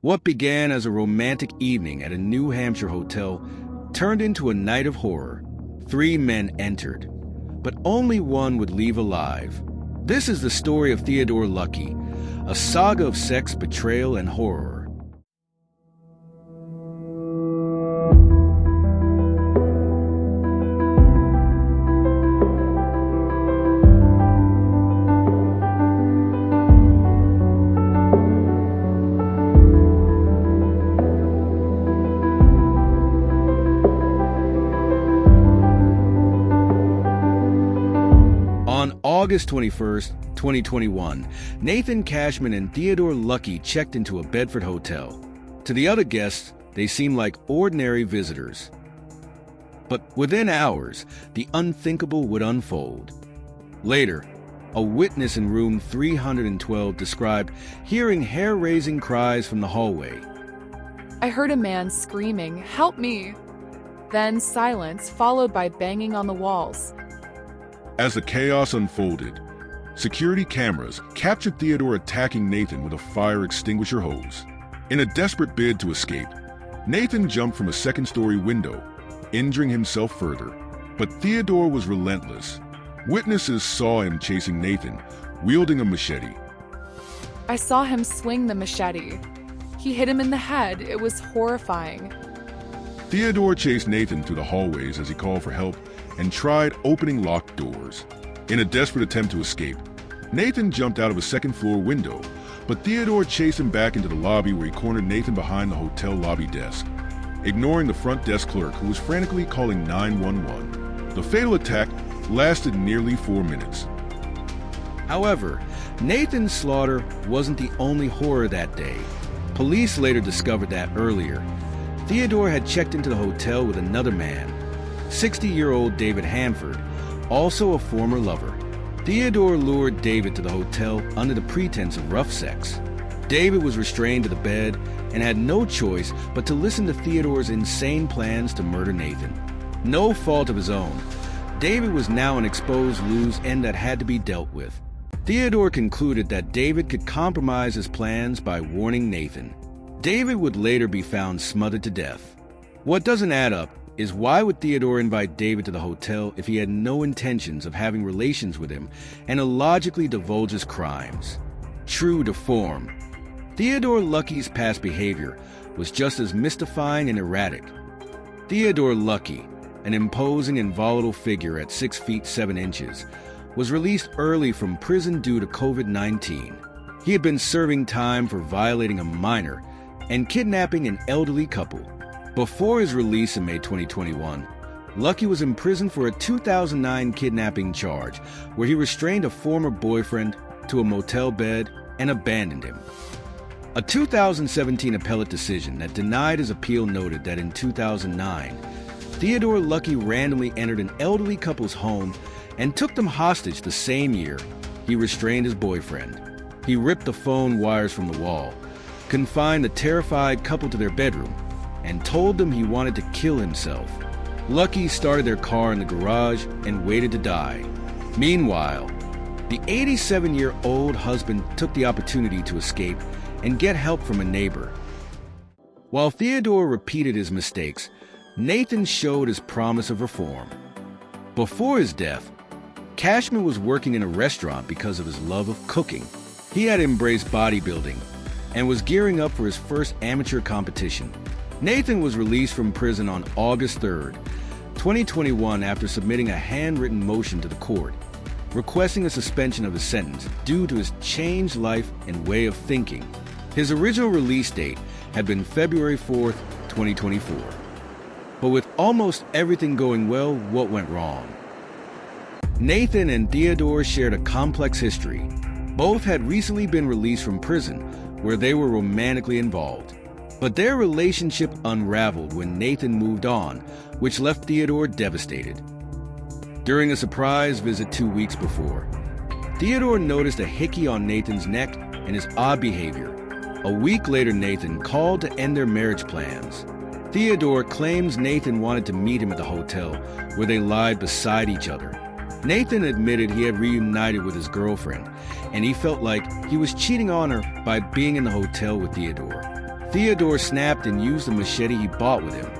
What began as a romantic evening at a New Hampshire hotel turned into a night of horror. 3 men entered, but only one would leave alive. This is the story of Theodore Lucky, a saga of sex, betrayal, and horror. On August 21st, 2021, Nathan Cashman and Theodore Lucky checked into a Bedford hotel. To the other guests, they seemed like ordinary visitors. But within hours, the unthinkable would unfold. Later, a witness in room 312 described hearing hair-raising cries from the hallway. I heard a man screaming, "Help me!" Then silence, followed by banging on the walls. As the chaos unfolded, security cameras captured Theodore attacking Nathan with a fire extinguisher hose. In a desperate bid to escape, Nathan jumped from a second-story window, injuring himself further. But Theodore was relentless. Witnesses saw him chasing Nathan, wielding a machete. I saw him swing the machete. He hit him in the head. It was horrifying. Theodore chased Nathan through the hallways as he called for help and tried opening locked doors. In a desperate attempt to escape, Nathan jumped out of a second-floor window, but Theodore chased him back into the lobby where he cornered Nathan behind the hotel lobby desk, ignoring the front desk clerk who was frantically calling 911. The fatal attack lasted nearly 4 minutes. However, Nathan's slaughter wasn't the only horror that day. Police later discovered that earlier, Theodore had checked into the hotel with another man, 60-year-old David Hanford, also a former lover. Theodore lured David to the hotel under the pretense of rough sex. David was restrained to the bed and had no choice but to listen to Theodore's insane plans to murder Nathan. No fault of his own, David was now an exposed loose end that had to be dealt with. Theodore concluded that David could compromise his plans by warning Nathan. David would later be found smothered to death. What doesn't add up is why would Theodore invite David to the hotel if he had no intentions of having relations with him and illogically divulge his crimes? True to form, Theodore Lucky's past behavior was just as mystifying and erratic. Theodore Lucky, an imposing and volatile figure at 6 feet 7 inches, was released early from prison due to COVID-19. He had been serving time for violating a minor and kidnapping an elderly couple. Before his release in May 2021, Lucky was in prison for a 2009 kidnapping charge where he restrained a former boyfriend to a motel bed and abandoned him. A 2017 appellate decision that denied his appeal noted that in 2009, Theodore Lucky randomly entered an elderly couple's home and took them hostage the same year. He restrained his boyfriend. He ripped the phone wires from the wall, confined the terrified couple to their bedroom, and told them he wanted to kill himself. Lucky started their car in the garage and waited to die. Meanwhile, the 87-year-old husband took the opportunity to escape and get help from a neighbor. While Theodore repeated his mistakes, Nathan showed his promise of reform. Before his death, Cashman was working in a restaurant because of his love of cooking. He had embraced bodybuilding and was gearing up for his first amateur competition. Nathan was released from prison on August 3rd, 2021 after submitting a handwritten motion to the court, requesting a suspension of his sentence due to his changed life and way of thinking. His original release date had been February 4th, 2024. But with almost everything going well, what went wrong? Nathan and Theodore shared a complex history. Both had recently been released from prison, where they were romantically involved. But their relationship unraveled when Nathan moved on, which left Theodore devastated. During a surprise visit 2 weeks before, Theodore noticed a hickey on Nathan's neck and his odd behavior. A week later, Nathan called to end their marriage plans. Theodore claims Nathan wanted to meet him at the hotel, where they lied beside each other. Nathan admitted he had reunited with his girlfriend, and he felt like he was cheating on her by being in the hotel with Theodore. Theodore snapped and used the machete he bought with him.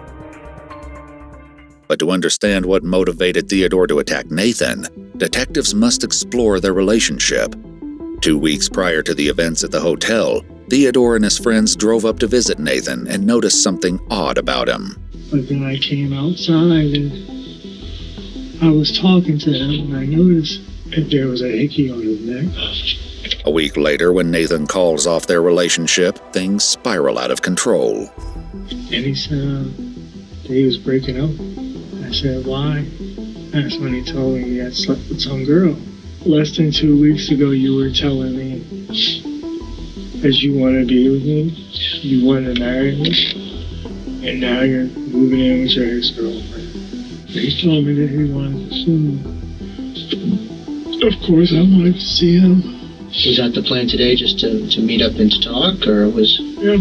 But to understand what motivated Theodore to attack Nathan, detectives must explore their relationship. 2 weeks prior to the events at the hotel, Theodore and his friends drove up to visit Nathan and noticed something odd about him. But then I came outside and I was talking to him and I noticed that there was a hickey on his neck. A week later, when Nathan calls off their relationship, things spiral out of control. And he said that he was breaking up. I said, why? That's when he told me he had slept with some girl. Less than 2 weeks ago, you were telling me that you want to be with me, you want to marry me, and now you're moving in with your ex-girlfriend. He told me that he wanted to see me. Of course, I wanted to see him. Was that the plan today, just to meet up and to talk, or was... Yeah.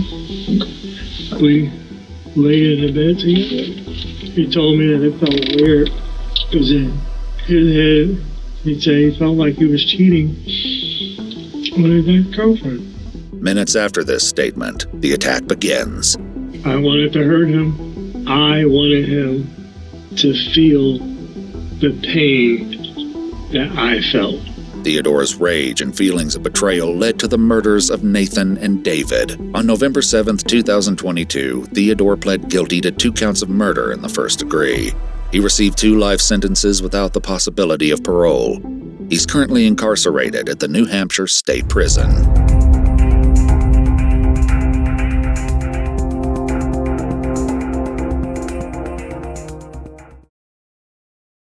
We laid in the bed together. He told me that it felt weird. It was in his head. He'd say he felt like he was cheating on his ex-girlfriend. Minutes after this statement, the attack begins. I wanted to hurt him. I wanted him to feel the pain that I felt. Theodore's rage and feelings of betrayal led to the murders of Nathan and David. On November 7, 2022, Theodore pled guilty to 2 counts of murder in the first degree. He received 2 life sentences without the possibility of parole. He's currently incarcerated at the New Hampshire State Prison.